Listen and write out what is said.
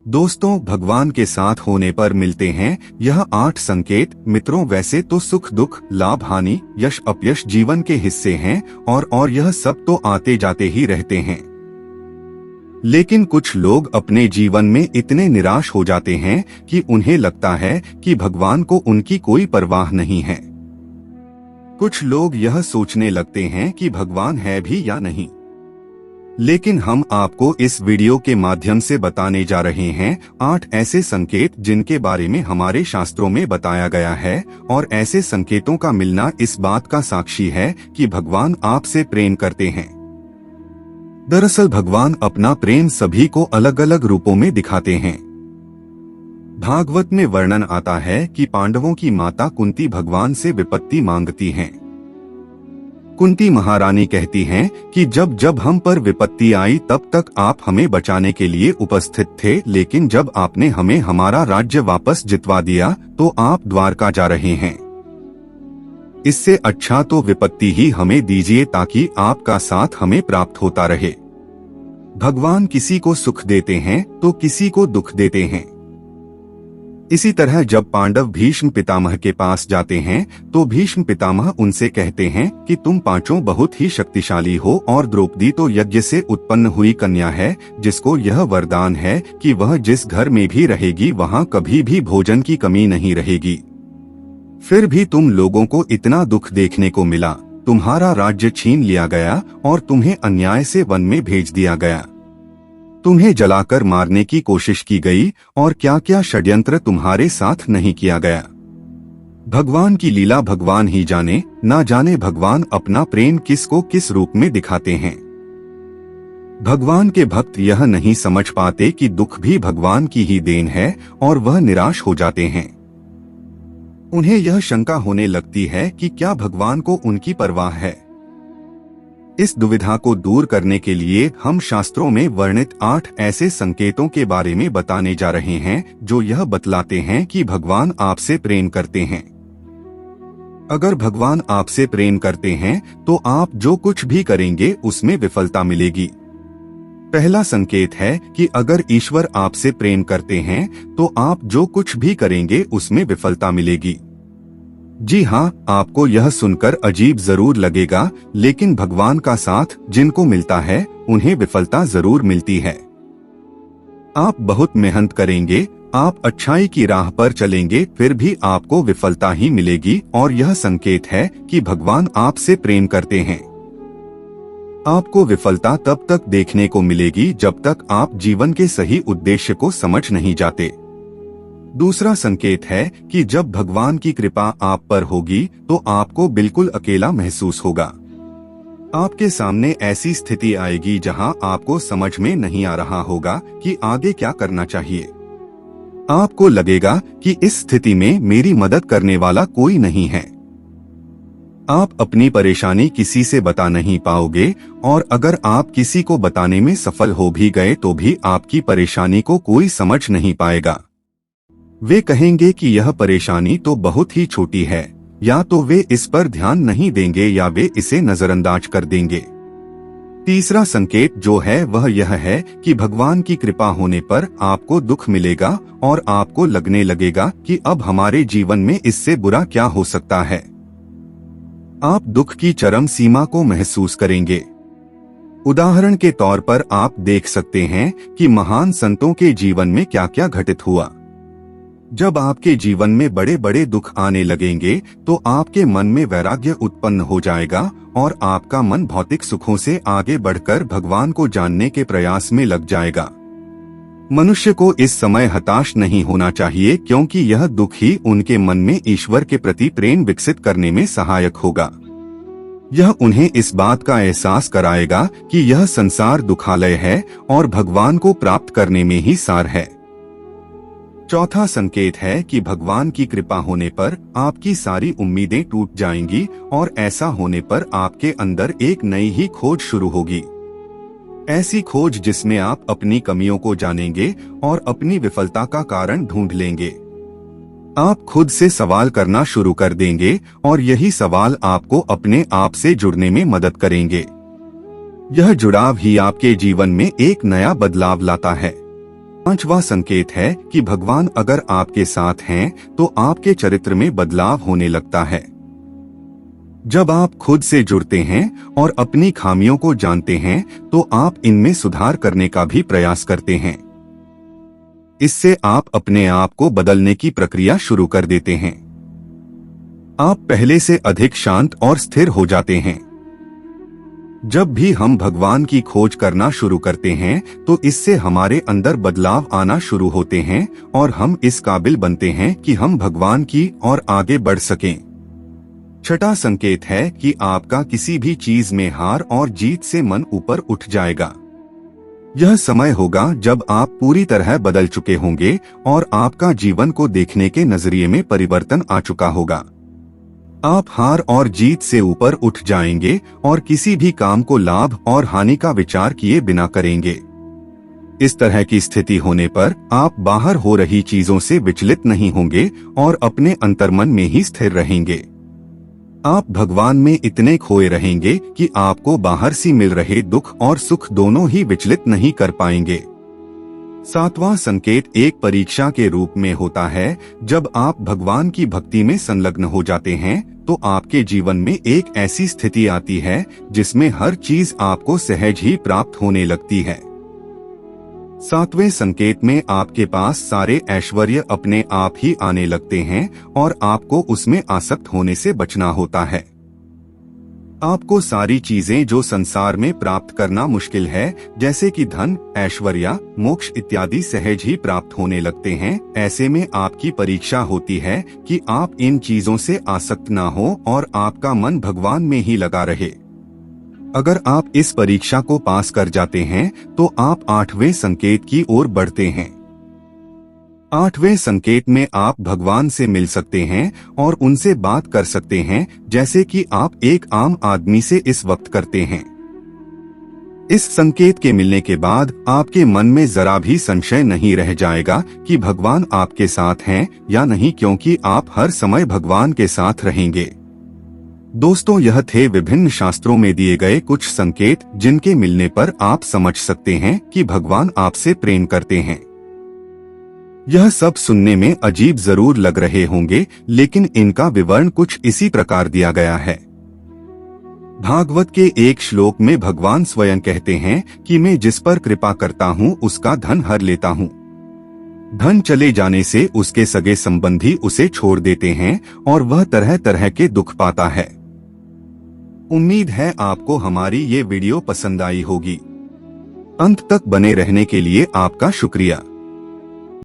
दोस्तों, भगवान के साथ होने पर मिलते हैं यह 8 संकेत। मित्रों, वैसे तो सुख दुख, लाभ हानि, यश अपयश जीवन के हिस्से हैं और यह सब तो आते जाते ही रहते हैं। लेकिन कुछ लोग अपने जीवन में इतने निराश हो जाते हैं कि उन्हें लगता है कि भगवान को उनकी कोई परवाह नहीं है। कुछ लोग यह सोचने लगते हैं कि भगवान है भी या नहीं। लेकिन हम आपको इस वीडियो के माध्यम से बताने जा रहे हैं 8 ऐसे संकेत जिनके बारे में हमारे शास्त्रों में बताया गया है, और ऐसे संकेतों का मिलना इस बात का साक्षी है कि भगवान आपसे प्रेम करते हैं। दरअसल भगवान अपना प्रेम सभी को अलग अलग रूपों में दिखाते हैं। भागवत में वर्णन आता है कि पांडवों की माता कुंती भगवान से विपत्ति मांगती हैं। कुंती महारानी कहती हैं कि जब जब हम पर विपत्ति आई तब तक आप हमें बचाने के लिए उपस्थित थे, लेकिन जब आपने हमें हमारा राज्य वापस जितवा दिया तो आप द्वारका जा रहे हैं। इससे अच्छा तो विपत्ति ही हमें दीजिए ताकि आपका साथ हमें प्राप्त होता रहे। भगवान किसी को सुख देते हैं तो किसी को दुख देते हैं। इसी तरह जब पांडव भीष्म पितामह के पास जाते हैं तो भीष्म पितामह उनसे कहते हैं कि तुम पांचों बहुत ही शक्तिशाली हो और द्रौपदी तो यज्ञ से उत्पन्न हुई कन्या है, जिसको यह वरदान है कि वह जिस घर में भी रहेगी वहां कभी भी भोजन की कमी नहीं रहेगी। फिर भी तुम लोगों को इतना दुख देखने को मिला, तुम्हारा राज्य छीन लिया गया और तुम्हें अन्याय से वन में भेज दिया गया। तुम्हें जलाकर मारने की कोशिश की गई और क्या क्या षड्यंत्र तुम्हारे साथ नहीं किया गया। भगवान की लीला भगवान ही जाने, ना जाने भगवान अपना प्रेम किसको किस रूप में दिखाते हैं। भगवान के भक्त यह नहीं समझ पाते कि दुख भी भगवान की ही देन है और वह निराश हो जाते हैं। उन्हें यह शंका होने लगती है कि क्या भगवान को उनकी परवाह है। इस दुविधा को दूर करने के लिए हम शास्त्रों में वर्णित 8 ऐसे संकेतों के बारे में बताने जा रहे हैं जो यह बतलाते हैं कि भगवान आपसे प्रेम करते हैं। अगर भगवान आपसे प्रेम करते हैं तो आप जो कुछ भी करेंगे उसमें विफलता मिलेगी। पहला संकेत है कि अगर ईश्वर आपसे प्रेम करते हैं तो आप जो कुछ भी करेंगे उसमें विफलता मिलेगी। जी हाँ, आपको यह सुनकर अजीब जरूर लगेगा, लेकिन भगवान का साथ जिनको मिलता है उन्हें विफलता जरूर मिलती है। आप बहुत मेहनत करेंगे, आप अच्छाई की राह पर चलेंगे, फिर भी आपको विफलता ही मिलेगी और यह संकेत है कि भगवान आपसे प्रेम करते हैं। आपको विफलता तब तक देखने को मिलेगी जब तक आप जीवन के सही उद्देश्य को समझ नहीं जाते। दूसरा संकेत है कि जब भगवान की कृपा आप पर होगी तो आपको बिल्कुल अकेला महसूस होगा। आपके सामने ऐसी स्थिति आएगी जहां आपको समझ में नहीं आ रहा होगा कि आगे क्या करना चाहिए। आपको लगेगा कि इस स्थिति में मेरी मदद करने वाला कोई नहीं है। आप अपनी परेशानी किसी से बता नहीं पाओगे, और अगर आप किसी को बताने में सफल हो भी गए तो भी आपकी परेशानी को कोई समझ नहीं पाएगा। वे कहेंगे कि यह परेशानी तो बहुत ही छोटी है, या तो वे इस पर ध्यान नहीं देंगे या वे इसे नजरअंदाज कर देंगे। तीसरा संकेत जो है वह यह है कि भगवान की कृपा होने पर आपको दुख मिलेगा और आपको लगने लगेगा कि अब हमारे जीवन में इससे बुरा क्या हो सकता है। आप दुख की चरम सीमा को महसूस करेंगे। उदाहरण के तौर पर आप देख सकते हैं कि महान संतों के जीवन में क्या क्या घटित हुआ। जब आपके जीवन में बड़े बड़े दुख आने लगेंगे तो आपके मन में वैराग्य उत्पन्न हो जाएगा और आपका मन भौतिक सुखों से आगे बढ़कर भगवान को जानने के प्रयास में लग जाएगा। मनुष्य को इस समय हताश नहीं होना चाहिए, क्योंकि यह दुख ही उनके मन में ईश्वर के प्रति प्रेम विकसित करने में सहायक होगा। यह उन्हें इस बात का एहसास कराएगा कि यह संसार दुखालय है और भगवान को प्राप्त करने में ही सार है। चौथा संकेत है कि भगवान की कृपा होने पर आपकी सारी उम्मीदें टूट जाएंगी और ऐसा होने पर आपके अंदर एक नई ही खोज शुरू होगी। ऐसी खोज जिसमें आप अपनी कमियों को जानेंगे और अपनी विफलता का कारण ढूंढ लेंगे। आप खुद से सवाल करना शुरू कर देंगे और यही सवाल आपको अपने आप से जुड़ने में मदद करेंगे। यह जुड़ाव ही आपके जीवन में एक नया बदलाव लाता है। पांचवा संकेत है कि भगवान अगर आपके साथ हैं तो आपके चरित्र में बदलाव होने लगता है। जब आप खुद से जुड़ते हैं और अपनी खामियों को जानते हैं तो आप इनमें सुधार करने का भी प्रयास करते हैं। इससे आप अपने आप को बदलने की प्रक्रिया शुरू कर देते हैं। आप पहले से अधिक शांत और स्थिर हो जाते हैं। जब भी हम भगवान की खोज करना शुरू करते हैं तो इससे हमारे अंदर बदलाव आना शुरू होते हैं और हम इस काबिल बनते हैं कि हम भगवान की ओर आगे बढ़ सकें। छठा संकेत है कि आपका किसी भी चीज में हार और जीत से मन ऊपर उठ जाएगा। यह समय होगा जब आप पूरी तरह बदल चुके होंगे और आपका जीवन को देखने के नजरिए में परिवर्तन आ चुका होगा। आप हार और जीत से ऊपर उठ जाएंगे और किसी भी काम को लाभ और हानि का विचार किए बिना करेंगे। इस तरह की स्थिति होने पर आप बाहर हो रही चीजों से विचलित नहीं होंगे और अपने अंतर्मन में ही स्थिर रहेंगे। आप भगवान में इतने खोए रहेंगे कि आपको बाहर से मिल रहे दुख और सुख दोनों ही विचलित नहीं कर पाएंगे। सातवां संकेत एक परीक्षा के रूप में होता है। जब आप भगवान की भक्ति में संलग्न हो जाते हैं तो आपके जीवन में एक ऐसी स्थिति आती है जिसमें हर चीज आपको सहज ही प्राप्त होने लगती है। सातवें संकेत में आपके पास सारे ऐश्वर्य अपने आप ही आने लगते हैं और आपको उसमें आसक्त होने से बचना होता है। आपको सारी चीजें जो संसार में प्राप्त करना मुश्किल है, जैसे कि धन, ऐश्वर्य, मोक्ष इत्यादि सहज ही प्राप्त होने लगते हैं। ऐसे में आपकी परीक्षा होती है कि आप इन चीजों से आसक्त ना हो और आपका मन भगवान में ही लगा रहे। अगर आप इस परीक्षा को पास कर जाते हैं तो आप आठवें संकेत की ओर बढ़ते हैं। आठवें संकेत में आप भगवान से मिल सकते हैं और उनसे बात कर सकते हैं, जैसे कि आप एक आम आदमी से इस वक्त करते हैं। इस संकेत के मिलने के बाद आपके मन में जरा भी संशय नहीं रह जाएगा कि भगवान आपके साथ हैं या नहीं, क्योंकि आप हर समय भगवान के साथ रहेंगे। दोस्तों, यह थे विभिन्न शास्त्रों में दिए गए कुछ संकेत जिनके मिलने पर आप समझ सकते हैं कि भगवान आपसे प्रेम करते हैं। यह सब सुनने में अजीब जरूर लग रहे होंगे, लेकिन इनका विवरण कुछ इसी प्रकार दिया गया है। भागवत के एक श्लोक में भगवान स्वयं कहते हैं कि मैं जिस पर कृपा करता हूँ उसका धन हर लेता हूँ। धन चले जाने से उसके सगे संबंधी उसे छोड़ देते हैं और वह तरह तरह के दुख पाता है। उम्मीद है आपको हमारी ये वीडियो पसंद आई होगी। अंत तक बने रहने के लिए आपका शुक्रिया।